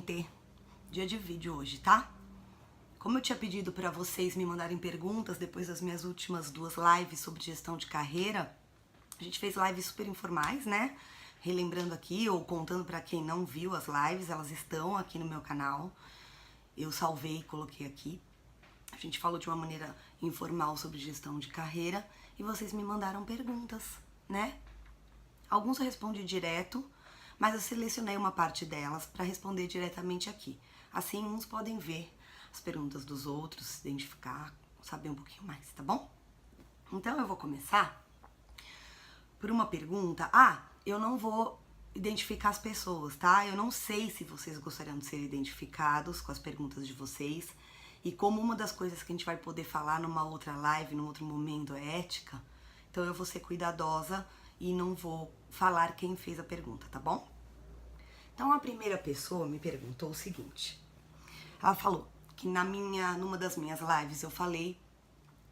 gente? Dia de vídeo hoje, tá? Como eu tinha pedido pra vocês me mandarem perguntas depois das minhas últimas 2 lives sobre gestão de carreira, a gente fez lives super informais, né? Relembrando aqui ou contando pra quem não viu as lives, elas estão aqui no meu canal. Eu salvei e coloquei aqui. A gente falou de uma maneira informal sobre gestão de carreira e vocês me mandaram perguntas, né? Alguns eu respondi direto, mas eu selecionei uma parte delas para responder diretamente aqui. Assim, uns podem ver as perguntas dos outros, se identificar, saber um pouquinho mais, tá bom? Então eu vou começar por uma pergunta. Eu não vou identificar as pessoas, tá? Eu não sei se vocês gostariam de ser identificados com as perguntas de vocês. E como uma das coisas que a gente vai poder falar numa outra live, num outro momento, é ética, então eu vou ser cuidadosa e não vou falar quem fez a pergunta, tá bom? Então a primeira pessoa me perguntou o seguinte. Ela falou que numa das minhas lives eu falei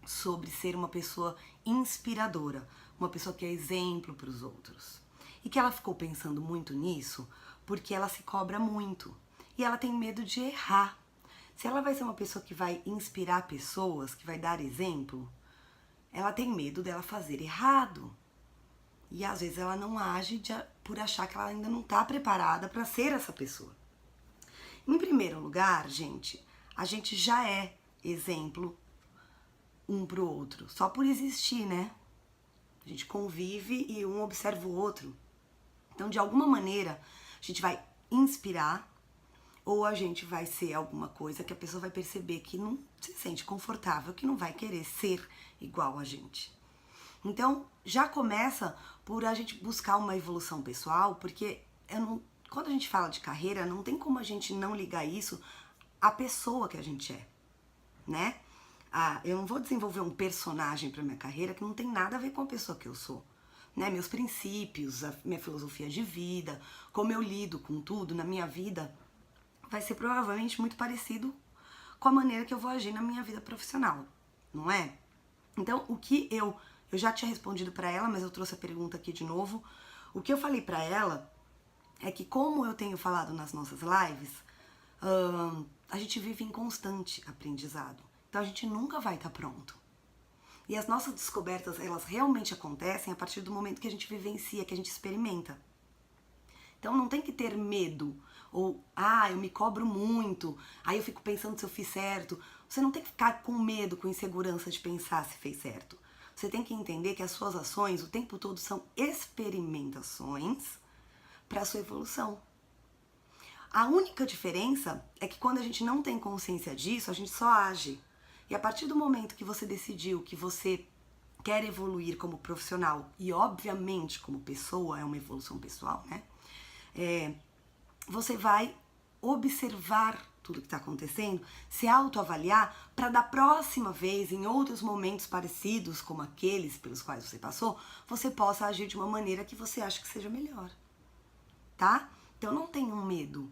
sobre ser uma pessoa inspiradora, uma pessoa que é exemplo para os outros. E que ela ficou pensando muito nisso porque ela se cobra muito e ela tem medo de errar. Se ela vai ser uma pessoa que vai inspirar pessoas, que vai dar exemplo, ela tem medo dela fazer errado. E às vezes ela não age por achar que ela ainda não está preparada para ser essa pessoa. Em primeiro lugar, gente, a gente já é exemplo um pro outro, só por existir, né? A gente convive e um observa o outro. Então, de alguma maneira, a gente vai inspirar ou a gente vai ser alguma coisa que a pessoa vai perceber que não se sente confortável, que não vai querer ser igual a gente. Então, já começa por a gente buscar uma evolução pessoal, porque quando a gente fala de carreira, não tem como a gente não ligar isso à pessoa que a gente é, né? Eu não vou desenvolver um personagem para minha carreira que não tem nada a ver com a pessoa que eu sou, né? Meus princípios, a minha filosofia de vida, como eu lido com tudo na minha vida, vai ser provavelmente muito parecido com a maneira que eu vou agir na minha vida profissional, não é? Então, o que eu já tinha respondido para ela, mas eu trouxe a pergunta aqui de novo. O que eu falei para ela é que, como eu tenho falado nas nossas lives, a gente vive em constante aprendizado. Então, a gente nunca vai estar pronto. E as nossas descobertas, elas realmente acontecem a partir do momento que a gente vivencia, que a gente experimenta. Então, não tem que ter medo. Ou, eu me cobro muito, aí eu fico pensando se eu fiz certo. Você não tem que ficar com medo, com insegurança de pensar se fez certo. Você tem que entender que as suas ações o tempo todo são experimentações para a sua evolução. A única diferença é que quando a gente não tem consciência disso, a gente só age. E a partir do momento que você decidiu que você quer evoluir como profissional e obviamente como pessoa, é uma evolução pessoal, né? Você vai observar tudo que está acontecendo, se autoavaliar para da próxima vez, em outros momentos parecidos como aqueles pelos quais você passou, você possa agir de uma maneira que você acha que seja melhor, tá? Então não tenham medo.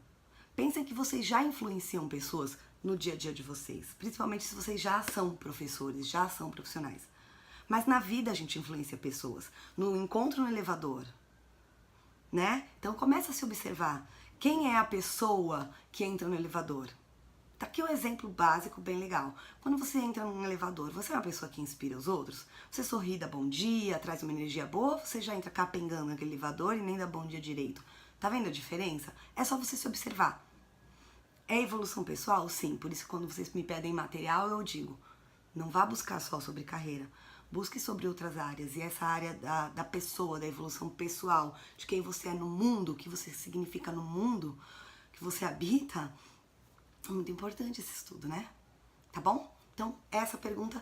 Pensem que vocês já influenciam pessoas no dia a dia de vocês, principalmente se vocês já são professores, já são profissionais. Mas na vida a gente influencia pessoas, no encontro no elevador, né? Então começa a se observar. Quem é a pessoa que entra no elevador? Tá aqui um exemplo básico bem legal. Quando você entra num elevador, você é uma pessoa que inspira os outros? Você sorri, dá bom dia, traz uma energia boa, você já entra capengando naquele elevador e nem dá bom dia direito. Tá vendo a diferença? É só você se observar. É evolução pessoal? Sim. Por isso, quando vocês me pedem material, eu digo, não vá buscar só sobre carreira. Busque sobre outras áreas. E essa área da pessoa, da evolução pessoal, de quem você é no mundo, o que você significa no mundo que você habita, é muito importante esse estudo, né? Tá bom? Então, essa pergunta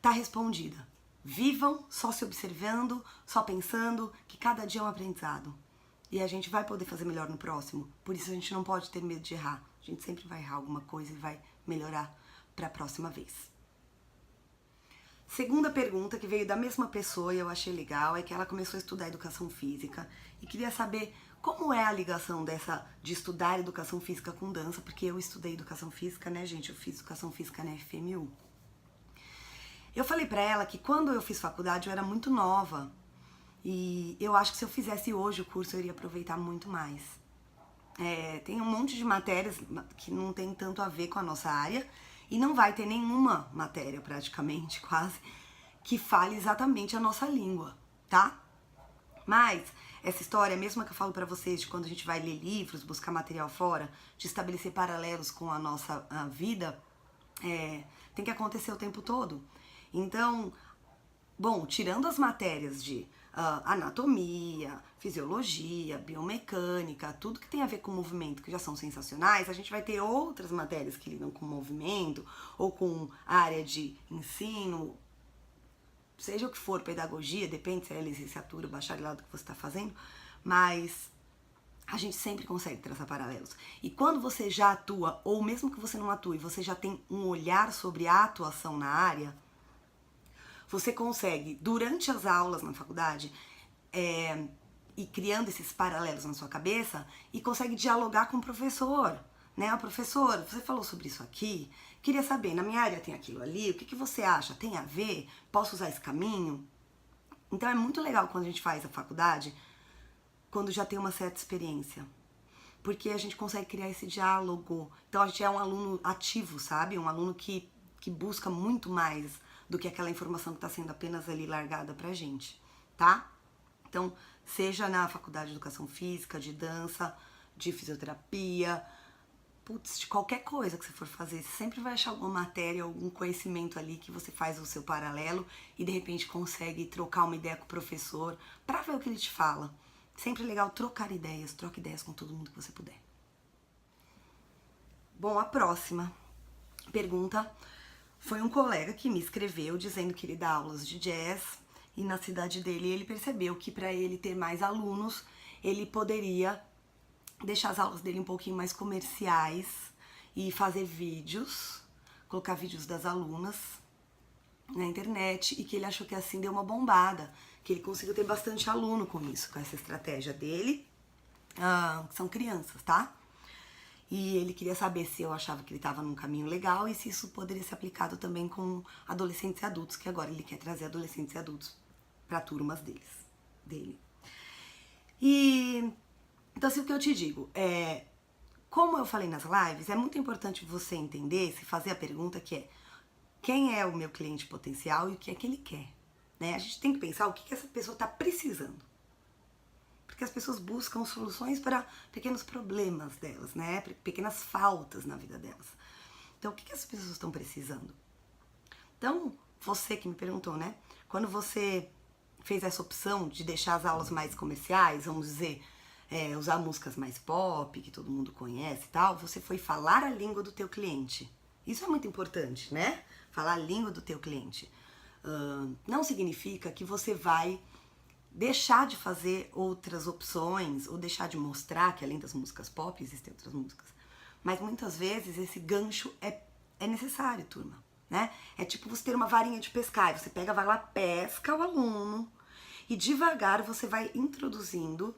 tá respondida. Vivam só se observando, só pensando que cada dia é um aprendizado. E a gente vai poder fazer melhor no próximo. Por isso a gente não pode ter medo de errar. A gente sempre vai errar alguma coisa e vai melhorar para a próxima vez. Segunda pergunta, que veio da mesma pessoa e eu achei legal, é que ela começou a estudar educação física e queria saber como é a ligação de estudar educação física com dança, porque eu estudei educação física, né, gente? Eu fiz educação física na FMU. Eu falei pra ela que quando eu fiz faculdade eu era muito nova e eu acho que se eu fizesse hoje o curso eu iria aproveitar muito mais. Tem um monte de matérias que não tem tanto a ver com a nossa área e não vai ter nenhuma matéria praticamente, quase, que fale exatamente a nossa língua, tá? Mas essa história, mesmo que eu falo pra vocês de quando a gente vai ler livros, buscar material fora, de estabelecer paralelos com a nossa vida, tem que acontecer o tempo todo. Então, bom, tirando as matérias de anatomia, fisiologia, biomecânica, tudo que tem a ver com movimento, que já são sensacionais, a gente vai ter outras matérias que lidam com movimento ou com área de ensino, seja o que for, pedagogia, depende se é licenciatura, bacharelado que você está fazendo, mas a gente sempre consegue traçar paralelos. E quando você já atua, ou mesmo que você não atue, você já tem um olhar sobre a atuação na área, você consegue, durante as aulas na faculdade, ir criando esses paralelos na sua cabeça e consegue dialogar com o professor, né? O professor, você falou sobre isso aqui, queria saber, na minha área tem aquilo ali, o que você acha? Tem a ver? Posso usar esse caminho? Então é muito legal quando a gente faz a faculdade, quando já tem uma certa experiência, porque a gente consegue criar esse diálogo. Então a gente é um aluno ativo, sabe? Um aluno que busca muito mais do que aquela informação que está sendo apenas ali largada pra gente, tá? Então, seja na faculdade de educação física, de dança, de fisioterapia, de qualquer coisa que você for fazer, você sempre vai achar alguma matéria, algum conhecimento ali que você faz o seu paralelo e de repente consegue trocar uma ideia com o professor pra ver o que ele te fala. Sempre é legal trocar ideias, troca ideias com todo mundo que você puder. Bom, a próxima pergunta foi um colega que me escreveu dizendo que ele dá aulas de jazz e na cidade dele ele percebeu que para ele ter mais alunos, ele poderia deixar as aulas dele um pouquinho mais comerciais e fazer vídeos, colocar vídeos das alunas na internet, e que ele achou que assim deu uma bombada, que ele conseguiu ter bastante aluno com isso, com essa estratégia dele, que são crianças, tá? E ele queria saber se eu achava que ele estava num caminho legal e se isso poderia ser aplicado também com adolescentes e adultos, que agora ele quer trazer adolescentes e adultos para turmas dele. E então, assim, o que eu te digo como eu falei nas lives, é muito importante você entender, se fazer a pergunta que é: quem é o meu cliente potencial e o que é que ele quer, né? A gente tem que pensar o que essa pessoa está precisando. Porque as pessoas buscam soluções para pequenos problemas delas, né? Pequenas faltas na vida delas. Então, o que as pessoas estão precisando? Então, você que me perguntou, né? Quando você fez essa opção de deixar as aulas mais comerciais, vamos dizer, usar músicas mais pop, que todo mundo conhece e tal, você foi falar a língua do teu cliente. Isso é muito importante, né? Falar a língua do teu cliente. Não significa que você vai deixar de fazer outras opções ou deixar de mostrar que além das músicas pop existem outras músicas. Mas muitas vezes esse gancho é necessário, turma, né? É tipo você ter uma varinha de pescar, você pega, vai lá, pesca o aluno e devagar você vai introduzindo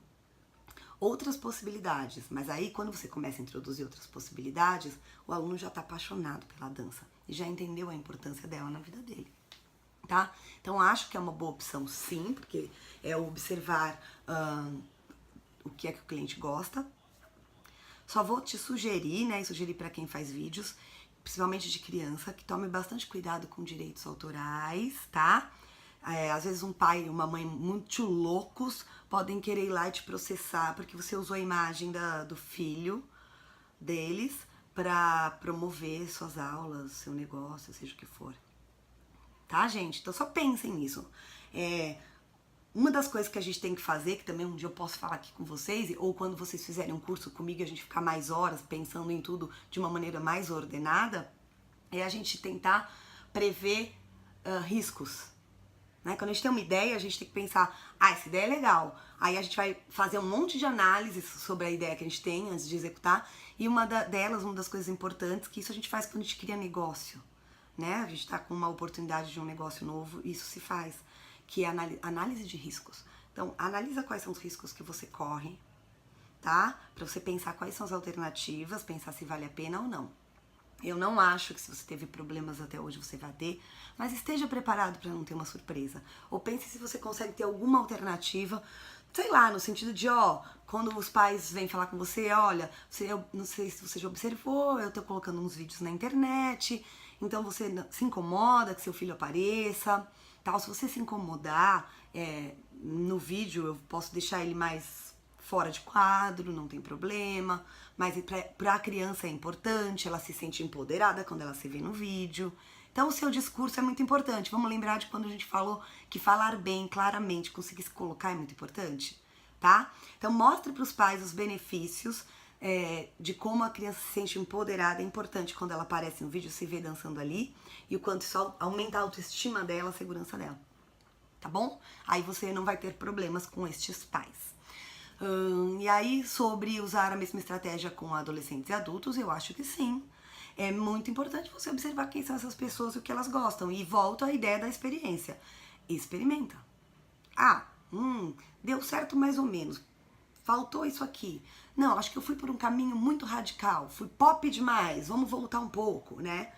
outras possibilidades. Mas aí quando você começa a introduzir outras possibilidades, o aluno já está apaixonado pela dança e já entendeu a importância dela na vida dele. Tá? Então acho que é uma boa opção sim, porque é observar o que é que o cliente gosta. Só vou te sugerir, né, e sugerir para quem faz vídeos, principalmente de criança, que tome bastante cuidado com direitos autorais, tá? Às vezes um pai e uma mãe muito loucos podem querer ir lá e te processar porque você usou a imagem do filho deles para promover suas aulas, seu negócio, seja o que for. Tá, gente? Então só pensem nisso. Uma das coisas que a gente tem que fazer, que também um dia eu posso falar aqui com vocês, ou quando vocês fizerem um curso comigo e a gente ficar mais horas pensando em tudo de uma maneira mais ordenada, é a gente tentar prever riscos. Né? Quando a gente tem uma ideia, a gente tem que pensar, essa ideia é legal. Aí a gente vai fazer um monte de análises sobre a ideia que a gente tem antes de executar, e uma das coisas importantes, que isso a gente faz quando a gente cria negócio. Né? A gente está com uma oportunidade de um negócio novo, e isso se faz, que é análise de riscos. Então, analisa quais são os riscos que você corre, tá? Para você pensar quais são as alternativas, pensar se vale a pena ou não. Eu não acho que se você teve problemas até hoje você vai ter, mas esteja preparado para não ter uma surpresa. Ou pense se você consegue ter alguma alternativa sei lá, no sentido de, ó, quando os pais vêm falar com você, olha, eu não sei se você já observou, eu tô colocando uns vídeos na internet, então você se incomoda que seu filho apareça, tal. Se você se incomodar, no vídeo eu posso deixar ele mais fora de quadro, não tem problema, mas pra criança é importante, ela se sente empoderada quando ela se vê no vídeo. Então o seu discurso é muito importante. Vamos lembrar de quando a gente falou que falar bem, claramente, conseguir se colocar é muito importante, tá? Então mostre para os pais os benefícios de como a criança se sente empoderada. É importante quando ela aparece no vídeo, se vê dançando ali, e o quanto isso aumenta a autoestima dela, a segurança dela, tá bom? Aí você não vai ter problemas com estes pais. E aí, sobre usar a mesma estratégia com adolescentes e adultos, eu acho que sim. É muito importante você observar quem são essas pessoas e o que elas gostam. E volta à ideia da experiência. Experimenta. Deu certo mais ou menos. Faltou isso aqui. Não, acho que eu fui por um caminho muito radical. Fui pop demais. Vamos voltar um pouco, né?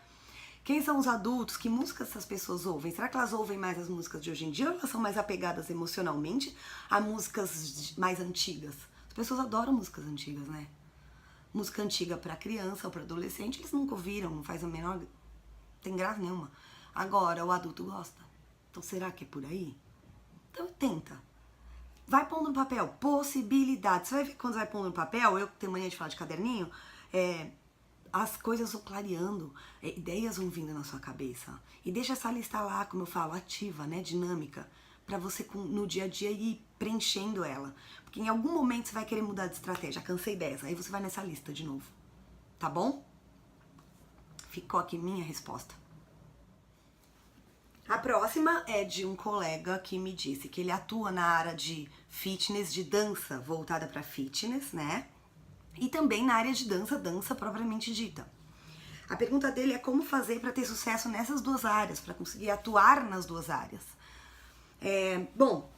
Quem são os adultos? Que músicas essas pessoas ouvem? Será que elas ouvem mais as músicas de hoje em dia ou elas são mais apegadas emocionalmente a músicas mais antigas? As pessoas adoram músicas antigas, né? Música antiga pra criança ou pra adolescente, eles nunca ouviram, não faz a menor... tem graça nenhuma. Agora, o adulto gosta. Então, será que é por aí? Então, tenta. Vai pondo no papel. Possibilidades. Você vai ver que quando vai pondo no papel, eu que tenho mania de falar de caderninho, as coisas vão clareando, ideias vão vindo na sua cabeça. E deixa essa lista lá, como eu falo, ativa, né, dinâmica, pra você no dia a dia ir preenchendo ela. Porque em algum momento você vai querer mudar de estratégia, cansei dessa, aí você vai nessa lista de novo, tá bom? Ficou aqui minha resposta. A próxima é de um colega que me disse que ele atua na área de fitness, de dança voltada pra fitness, né? E também na área de dança propriamente dita. A pergunta dele é como fazer para ter sucesso nessas duas áreas, para conseguir atuar nas duas áreas. Bom,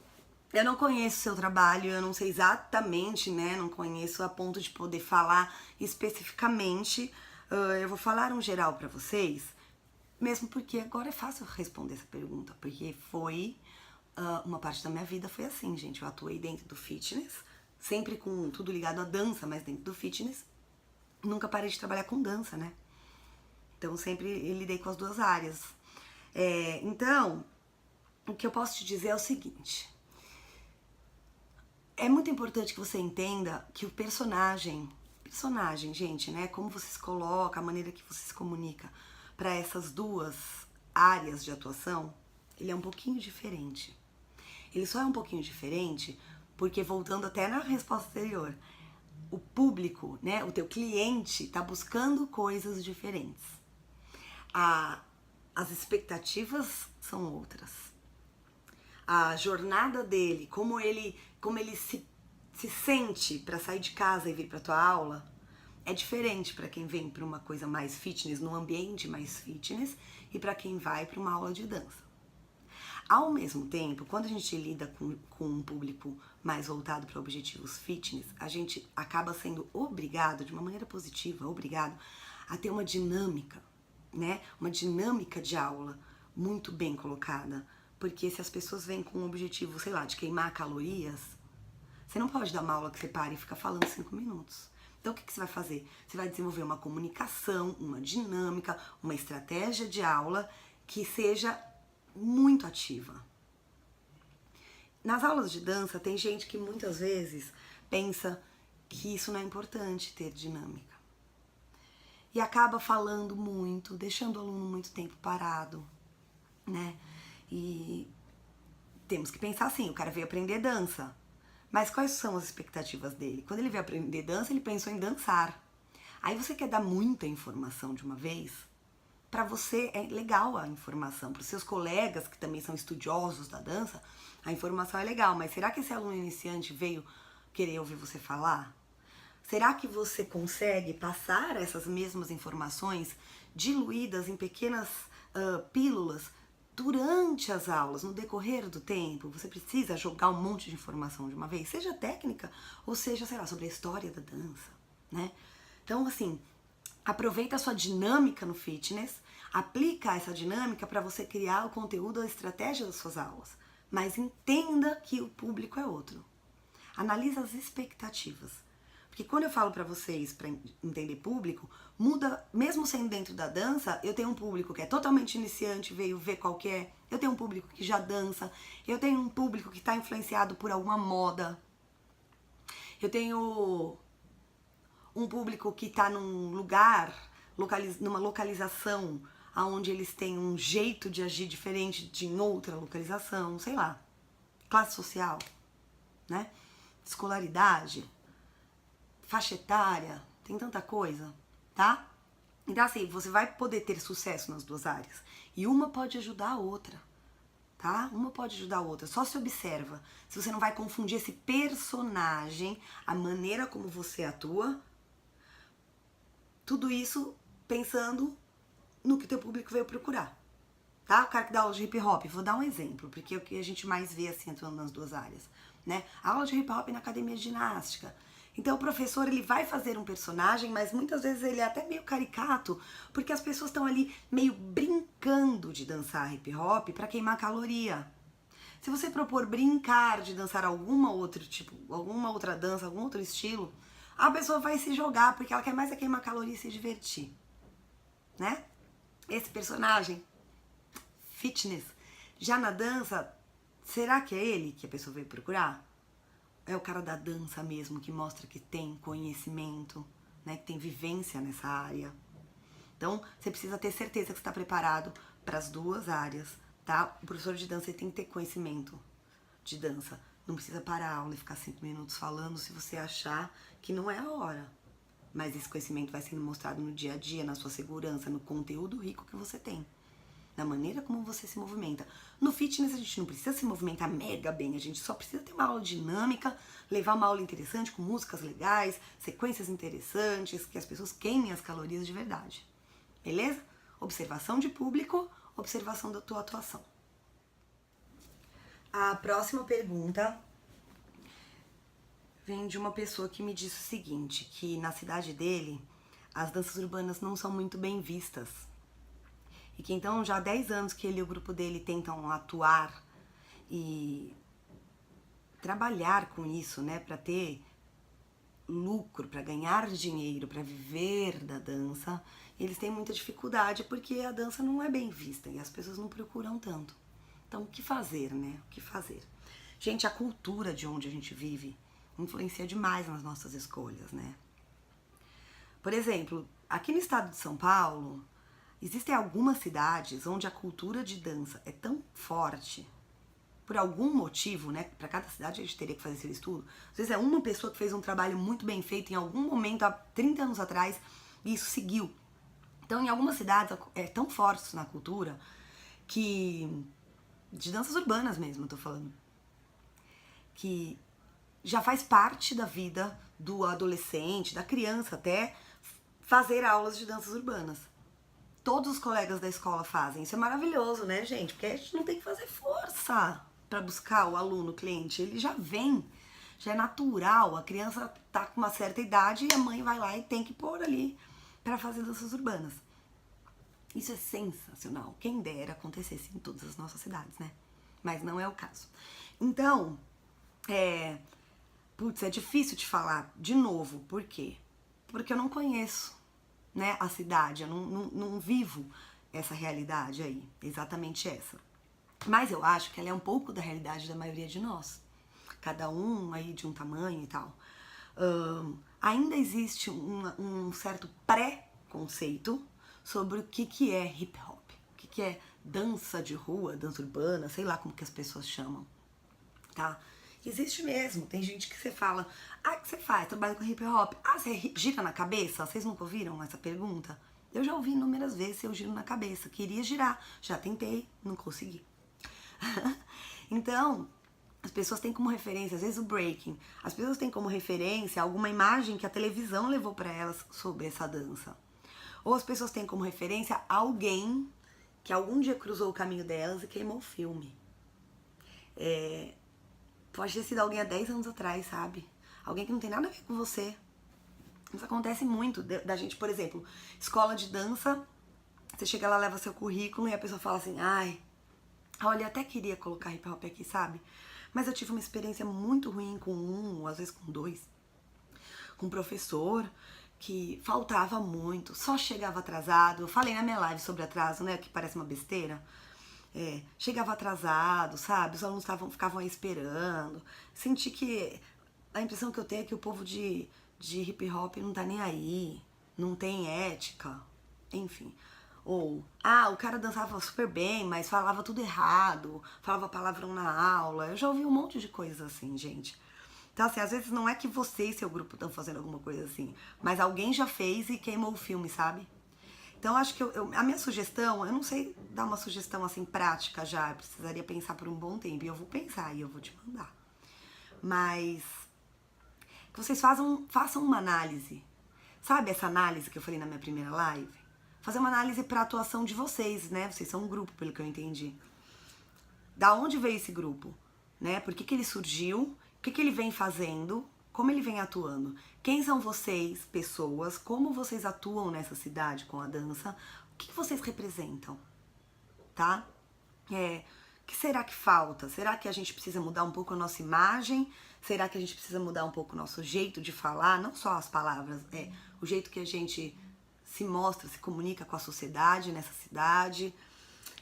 eu não conheço o seu trabalho, eu não sei exatamente, né? Não conheço a ponto de poder falar especificamente. Eu vou falar um geral para vocês, mesmo porque agora é fácil responder essa pergunta, porque foi uma parte da minha vida foi assim, gente. Eu atuei dentro do fitness, sempre com tudo ligado à dança, mas dentro do fitness. Nunca parei de trabalhar com dança, né? Então, sempre lidei com as duas áreas. Então, o que eu posso te dizer é o seguinte. É muito importante que você entenda que o personagem, gente, né? Como você se coloca, a maneira que você se comunica para essas duas áreas de atuação, ele é um pouquinho diferente. Ele só é um pouquinho diferente porque, voltando até na resposta anterior, o público, né, o teu cliente tá buscando coisas diferentes. As expectativas são outras. A jornada dele, como ele se sente para sair de casa e vir para tua aula, é diferente para quem vem para uma coisa mais fitness, num ambiente mais fitness, e para quem vai para uma aula de dança. Ao mesmo tempo, quando a gente lida com um público mais voltado para objetivos fitness, a gente acaba sendo obrigado, de uma maneira positiva, obrigado a ter uma dinâmica, né? Uma dinâmica de aula muito bem colocada. Porque se as pessoas vêm com um objetivo, sei lá, de queimar calorias, você não pode dar uma aula que você pare e fica falando 5 minutos. Então o que você vai fazer? Você vai desenvolver uma comunicação, uma dinâmica, uma estratégia de aula que seja muito ativa. Nas aulas de dança tem gente que muitas vezes pensa que isso não é importante, ter dinâmica. E acaba falando muito, deixando o aluno muito tempo parado, né? E temos que pensar assim, o cara veio aprender dança, mas quais são as expectativas dele? Quando ele veio aprender dança, ele pensou em dançar. Aí você quer dar muita informação de uma vez? Para você é legal a informação, para os seus colegas que também são estudiosos da dança, a informação é legal, mas será que esse aluno iniciante veio querer ouvir você falar? Será que você consegue passar essas mesmas informações diluídas em pequenas pílulas durante as aulas, no decorrer do tempo? Você precisa jogar um monte de informação de uma vez, seja técnica ou seja, sei lá, sobre a história da dança, né? Então, assim, aproveita a sua dinâmica no fitness, aplica essa dinâmica para você criar o conteúdo, a estratégia das suas aulas, mas entenda que o público é outro. analisa as expectativas. Porque quando eu falo pra vocês, pra entender público, muda, mesmo sendo dentro da dança, eu tenho um público que é totalmente iniciante, veio ver qual que é, eu tenho um público que já dança, eu tenho um público que tá influenciado por alguma moda, eu tenho um público que tá num lugar, numa localização, onde eles têm um jeito de agir diferente de em outra localização, sei lá, classe social, né? Escolaridade, faixa etária, tem tanta coisa, tá? Então assim, você vai poder ter sucesso nas duas áreas. E uma pode ajudar a outra, tá? Uma pode ajudar a outra. Só se observa se você não vai confundir esse personagem, a maneira como você atua, tudo isso pensando no que o teu público veio procurar, tá? O cara que dá aula de hip hop, vou dar um exemplo, porque é o que a gente mais vê assim atuando nas duas áreas, né? A aula de hip hop na academia de ginástica. Então o professor, ele vai fazer um personagem, mas muitas vezes ele é até meio caricato, porque as pessoas estão ali meio brincando de dançar hip hop para queimar caloria. Se você propor brincar de dançar alguma outra dança, algum outro estilo, a pessoa vai se jogar porque ela quer mais é queimar caloria e se divertir, né? Esse personagem, fitness, já na dança, será que é ele que a pessoa veio procurar? É o cara da dança mesmo, que mostra que tem conhecimento, né, que tem vivência nessa área. Então, você precisa ter certeza que você está preparado para as duas áreas, tá? O professor de dança ele tem que ter conhecimento de dança. Não precisa parar a aula e ficar 5 minutos falando se você achar que não é a hora. Mas esse conhecimento vai sendo mostrado no dia a dia, na sua segurança, no conteúdo rico que você tem, na maneira como você se movimenta. No fitness a gente não precisa se movimentar mega bem, a gente só precisa ter uma aula dinâmica, levar uma aula interessante com músicas legais, sequências interessantes, que as pessoas queimem as calorias de verdade. Beleza? Observação de público, observação da tua atuação. A próxima pergunta vem de uma pessoa que me disse o seguinte, que na cidade dele as danças urbanas não são muito bem vistas. E que então já há 10 anos que ele e o grupo dele tentam atuar e trabalhar com isso, né, para ter lucro, para ganhar dinheiro, para viver da dança. Eles têm muita dificuldade porque a dança não é bem vista e as pessoas não procuram tanto. Então, o que fazer, né? O que fazer? Gente, a cultura de onde a gente vive influencia demais nas nossas escolhas, né? Por exemplo, aqui no estado de São Paulo, existem algumas cidades onde a cultura de dança é tão forte, por algum motivo, né? Para cada cidade a gente teria que fazer esse estudo. Às vezes é uma pessoa que fez um trabalho muito bem feito em algum momento, há 30 anos atrás, e isso seguiu. Então, em algumas cidades é tão forte isso na cultura que... de danças urbanas mesmo, eu tô falando. Que já faz parte da vida do adolescente, da criança até, fazer aulas de danças urbanas. Todos os colegas da escola fazem. Isso é maravilhoso, né, gente? Porque a gente não tem que fazer força para buscar o aluno, o cliente. Ele já vem, já é natural. A criança tá com uma certa idade e a mãe vai lá e tem que pôr ali para fazer danças urbanas. Isso é sensacional. Quem dera acontecesse em todas as nossas cidades, né? Mas não é o caso. Então, é difícil te falar de novo. Por quê? Porque eu não conheço, né, a cidade, eu não vivo essa realidade aí, exatamente essa. Mas eu acho que ela é um pouco da realidade da maioria de nós. Cada um aí de um tamanho e tal. Ainda existe um certo pré-conceito sobre o que é hip hop, o que é dança de rua, dança urbana, sei lá como que as pessoas chamam, tá? Existe mesmo, tem gente que você fala, o que você faz? Trabalha com hip hop? Você gira na cabeça? Vocês nunca ouviram essa pergunta? Eu já ouvi inúmeras vezes, eu giro na cabeça, queria girar, já tentei, não consegui. Então, as pessoas têm como referência, às vezes o breaking, as pessoas têm como referência alguma imagem que a televisão levou pra elas sobre essa dança. Ou as pessoas têm como referência alguém que algum dia cruzou o caminho delas e queimou o filme. Pode ter sido alguém há 10 anos atrás, sabe? Alguém que não tem nada a ver com você. Isso acontece muito da gente, por exemplo, escola de dança, você chega lá, leva seu currículo e a pessoa fala assim, olha, eu até queria colocar hip hop aqui, sabe? Mas eu tive uma experiência muito ruim com um, ou às vezes com dois, com um professor que faltava muito, só chegava atrasado. Eu falei na minha live sobre atraso, né, que parece uma besteira. Chegava atrasado, sabe? Os alunos ficavam aí esperando. Senti que a impressão que eu tenho é que o povo de hip hop não tá nem aí, não tem ética, enfim. Ou, o cara dançava super bem, mas falava tudo errado, falava palavrão na aula. Eu já ouvi um monte de coisas assim, gente. Então, assim, às vezes não é que você e seu grupo estão fazendo alguma coisa assim, mas alguém já fez e queimou o filme, sabe? Então, acho que a minha sugestão, eu não sei dar uma sugestão assim prática já, eu precisaria pensar por um bom tempo, e eu vou pensar e eu vou te mandar. Mas que vocês façam uma análise. Sabe essa análise que eu falei na minha primeira live? Fazer uma análise para a atuação de vocês, né? Vocês são um grupo, pelo que eu entendi. Da onde veio esse grupo? Né? Por que ele surgiu? O que ele vem fazendo? Como ele vem atuando? Quem são vocês, pessoas? Como vocês atuam nessa cidade com a dança? O que vocês representam? Tá? O que será que falta? Será que a gente precisa mudar um pouco a nossa imagem? Será que a gente precisa mudar um pouco o nosso jeito de falar? Não só as palavras, o jeito que a gente se mostra, se comunica com a sociedade nessa cidade.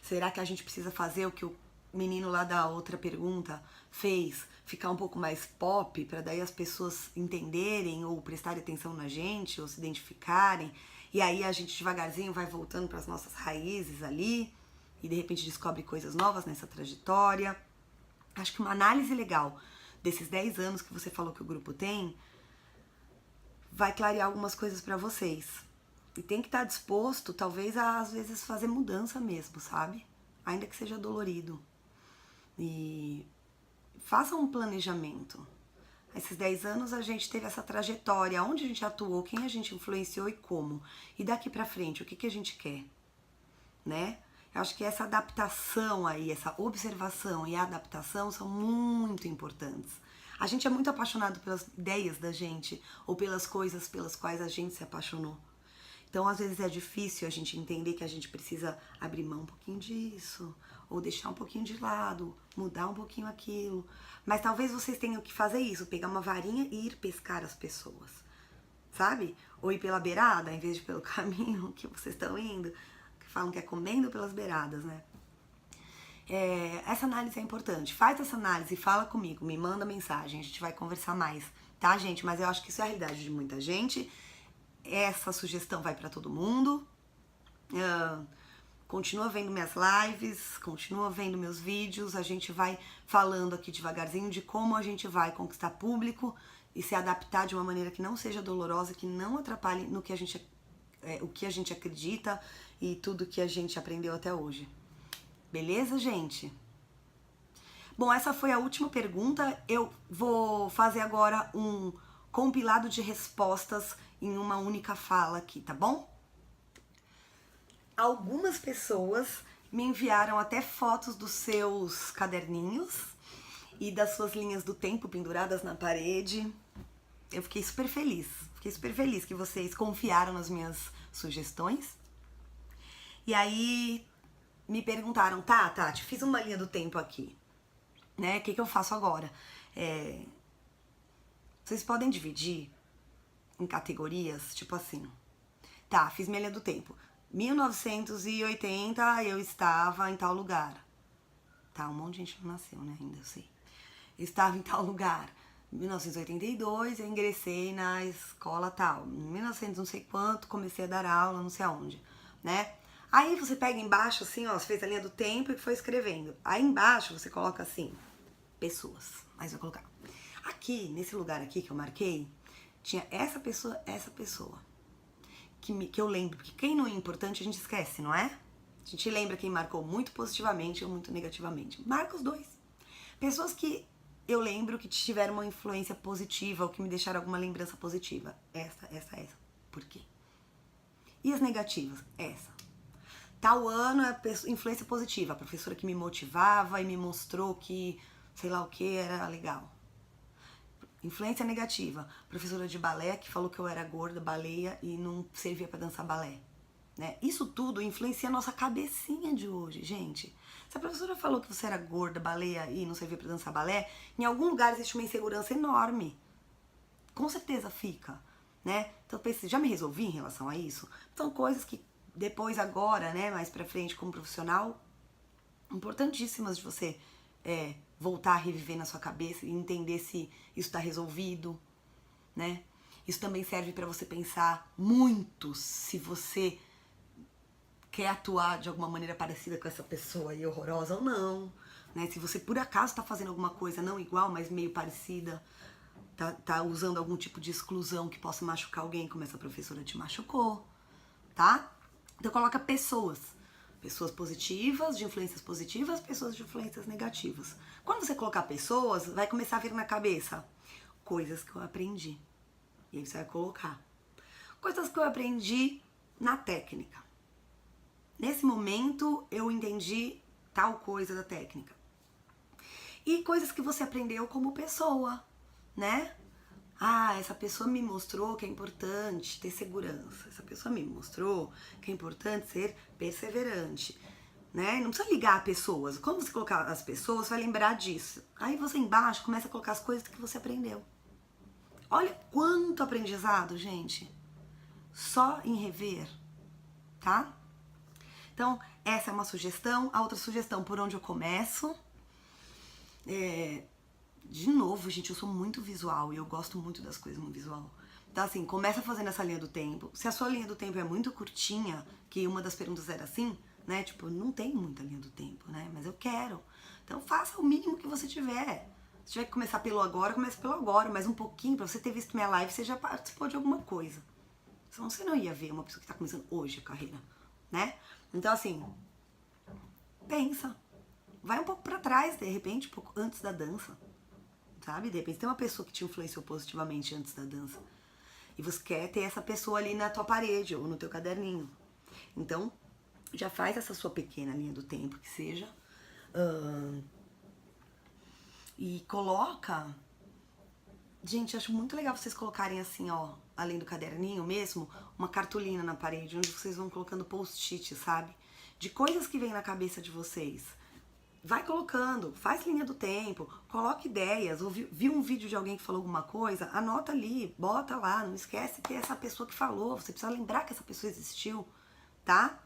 Será que a gente precisa fazer o que o menino lá da outra pergunta fez? Ficar um pouco mais pop, para daí as pessoas entenderem ou prestarem atenção na gente, ou se identificarem. E aí a gente devagarzinho vai voltando para as nossas raízes ali e de repente descobre coisas novas nessa trajetória. Acho que uma análise legal desses 10 anos que você falou que o grupo tem vai clarear algumas coisas para vocês. E tem que estar disposto, talvez, a às vezes fazer mudança mesmo, sabe? Ainda que seja dolorido. E faça um planejamento. Esses 10 anos a gente teve essa trajetória, onde a gente atuou, quem a gente influenciou e como. E daqui pra frente, o que a gente quer, né? Eu acho que essa adaptação aí, essa observação e a adaptação são muito importantes. A gente é muito apaixonado pelas ideias da gente ou pelas coisas pelas quais a gente se apaixonou. Então, às vezes é difícil a gente entender que a gente precisa abrir mão um pouquinho disso, ou deixar um pouquinho de lado, mudar um pouquinho aquilo. Mas talvez vocês tenham que fazer isso, pegar uma varinha e ir pescar as pessoas, sabe? Ou ir pela beirada, em vez de pelo caminho que vocês estão indo, que falam que é comendo pelas beiradas, né? Essa análise é importante. Faz essa análise, fala comigo, me manda mensagem, a gente vai conversar mais, tá, gente? Mas eu acho que isso é a realidade de muita gente. Essa sugestão vai pra todo mundo. Continua vendo minhas lives, continua vendo meus vídeos, a gente vai falando aqui devagarzinho de como a gente vai conquistar público e se adaptar de uma maneira que não seja dolorosa, que não atrapalhe no que o que a gente acredita e tudo que a gente aprendeu até hoje. Beleza, gente? Bom, essa foi a última pergunta. Eu vou fazer agora um compilado de respostas em uma única fala aqui, tá bom? Algumas pessoas me enviaram até fotos dos seus caderninhos e das suas linhas do tempo penduradas na parede. Eu fiquei super feliz que vocês confiaram nas minhas sugestões. E aí me perguntaram, tá, Tati, fiz uma linha do tempo aqui, né? O que eu faço agora? Vocês podem dividir em categorias, tipo assim. Tá, fiz minha linha do tempo. 1980 eu estava em tal lugar. Tá, um monte de gente não nasceu, né? Ainda eu sei. Eu estava em tal lugar. 1982 eu ingressei na escola tal. 1900 não sei quanto comecei a dar aula, não sei aonde, né? Aí você pega embaixo assim, ó, você fez a linha do tempo e foi escrevendo. Aí embaixo você coloca assim, pessoas. Aí você vai colocar. Aqui, nesse lugar aqui que eu marquei, tinha essa pessoa, que eu lembro, porque quem não é importante a gente esquece, não é? A gente lembra quem marcou muito positivamente ou muito negativamente. Marca os dois. Pessoas que eu lembro que tiveram uma influência positiva ou que me deixaram alguma lembrança positiva. Essa. Por quê? E as negativas? Essa. Tal ano é influência positiva, a professora que me motivava e me mostrou que, sei lá o que, era legal. Influência negativa, professora de balé que falou que eu era gorda, baleia e não servia pra dançar balé, né? Isso tudo influencia a nossa cabecinha de hoje, gente. Se a professora falou que você era gorda, baleia e não servia pra dançar balé, em algum lugar existe uma insegurança enorme. Com certeza fica, né? Então eu pensei, já me resolvi em relação a isso? São coisas que depois, agora, né, mais pra frente como profissional, importantíssimas de você voltar a reviver na sua cabeça e entender se isso tá resolvido, né? Isso também serve pra você pensar muito se você quer atuar de alguma maneira parecida com essa pessoa aí horrorosa ou não, né? Se você por acaso tá fazendo alguma coisa não igual, mas meio parecida, tá usando algum tipo de exclusão que possa machucar alguém, como essa professora te machucou, tá? Então coloca pessoas. Pessoas positivas, de influências positivas, pessoas de influências negativas. Quando você colocar pessoas, vai começar a vir na cabeça coisas que eu aprendi. E aí você vai colocar. Coisas que eu aprendi na técnica. Nesse momento eu entendi tal coisa da técnica. E coisas que você aprendeu como pessoa, né? Ah, essa pessoa me mostrou que é importante ter segurança. Essa pessoa me mostrou que é importante ser perseverante, né? Não precisa ligar a pessoas. Quando você colocar as pessoas, você vai lembrar disso. Aí você embaixo começa a colocar as coisas que você aprendeu. Olha quanto aprendizado, gente. Só em rever, tá? Então, essa é uma sugestão. A outra sugestão, por onde eu começo? De novo, gente, eu sou muito visual e eu gosto muito das coisas no visual. Então, assim, começa fazendo essa linha do tempo. Se a sua linha do tempo é muito curtinha, que uma das perguntas era assim, né? Tipo, não tem muita linha do tempo, né? Mas eu quero. Então, faça o mínimo que você tiver. Se tiver que começar pelo agora, comece pelo agora. Mas um pouquinho, pra você ter visto minha live, você já participou de alguma coisa. Senão você não ia ver uma pessoa que tá começando hoje a carreira, né? Então, assim, pensa. Vai um pouco pra trás, de repente, um pouco antes da dança. Sabe? De repente tem uma pessoa que te influenciou positivamente antes da dança. E você quer ter essa pessoa ali na tua parede ou no teu caderninho. Então, já faz essa sua pequena linha do tempo, que seja. E coloca... Gente, acho muito legal vocês colocarem assim, ó, além do caderninho mesmo, uma cartolina na parede, onde vocês vão colocando post-it, sabe? De coisas que vêm na cabeça de vocês. Vai colocando, faz linha do tempo, coloca ideias, ou viu um vídeo de alguém que falou alguma coisa, anota ali, bota lá, não esquece que é essa pessoa que falou, você precisa lembrar que essa pessoa existiu, tá?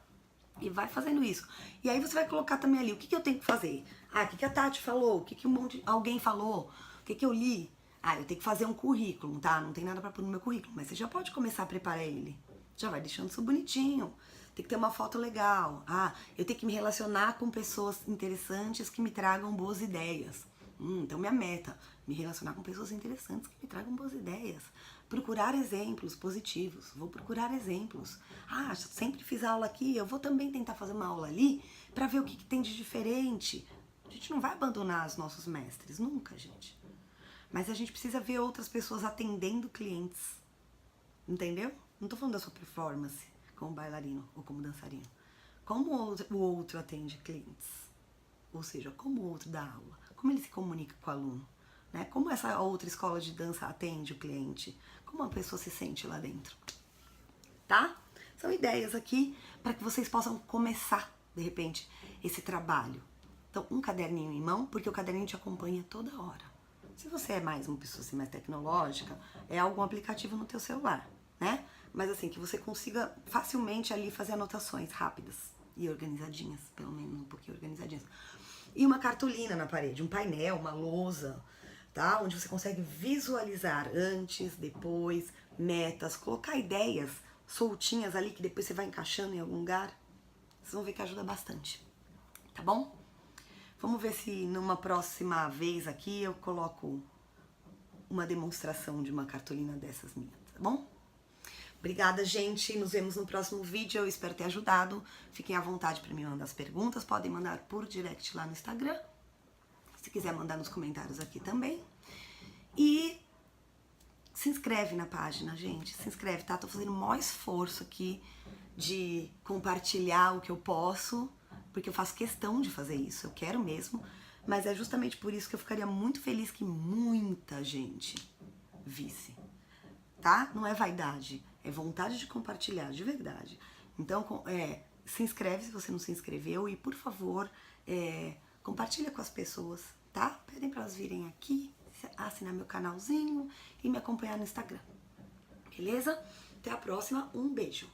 E vai fazendo isso. E aí você vai colocar também ali, o que eu tenho que fazer? Ah, o que a Tati falou? O que alguém falou? O que eu li? Ah, eu tenho que fazer um currículo, tá? Não tem nada pra pôr no meu currículo, mas você já pode começar a preparar ele. Já vai deixando isso bonitinho. Tem que ter uma foto legal. Ah, eu tenho que me relacionar com pessoas interessantes que me tragam boas ideias. Então minha meta, me relacionar com pessoas interessantes que me tragam boas ideias. Procurar exemplos positivos. Vou procurar exemplos. Ah, sempre fiz aula aqui, eu vou também tentar fazer uma aula ali pra ver o que tem de diferente. A gente não vai abandonar os nossos mestres, nunca, gente. Mas a gente precisa ver outras pessoas atendendo clientes. Entendeu? Não tô falando da sua performance como bailarino ou como dançarino. Como o outro atende clientes. Ou seja, como o outro dá aula. Como ele se comunica com o aluno. Né? Como essa outra escola de dança atende o cliente. Como a pessoa se sente lá dentro. Tá? São ideias aqui para que vocês possam começar, de repente, esse trabalho. Então, um caderninho em mão, porque o caderninho te acompanha toda hora. Se você é mais uma pessoa assim, mais tecnológica, é algum aplicativo no teu celular, né? Mas assim, que você consiga facilmente ali fazer anotações rápidas e organizadinhas, pelo menos um pouquinho organizadinhas. E uma cartolina na parede, um painel, uma lousa, tá? Onde você consegue visualizar antes, depois, metas, colocar ideias soltinhas ali que depois você vai encaixando em algum lugar. Vocês vão ver que ajuda bastante, tá bom? Vamos ver se numa próxima vez aqui eu coloco uma demonstração de uma cartolina dessas minhas, tá bom? Obrigada, gente. Nos vemos no próximo vídeo. Eu espero ter ajudado. Fiquem à vontade para me mandar as perguntas. Podem mandar por direct lá no Instagram. Se quiser mandar nos comentários aqui também. E se inscreve na página, gente. Se inscreve, tá? Tô fazendo o maior esforço aqui de compartilhar o que eu posso, porque eu faço questão de fazer isso. Eu quero mesmo. Mas é justamente por isso que eu ficaria muito feliz que muita gente visse. Tá? Não é vaidade, é vontade de compartilhar, de verdade. Então, se inscreve se você não se inscreveu e, por favor, Compartilha com as pessoas, tá? Pedem pra elas virem aqui, assinar meu canalzinho e me acompanhar no Instagram. Beleza? Até a próxima, um beijo!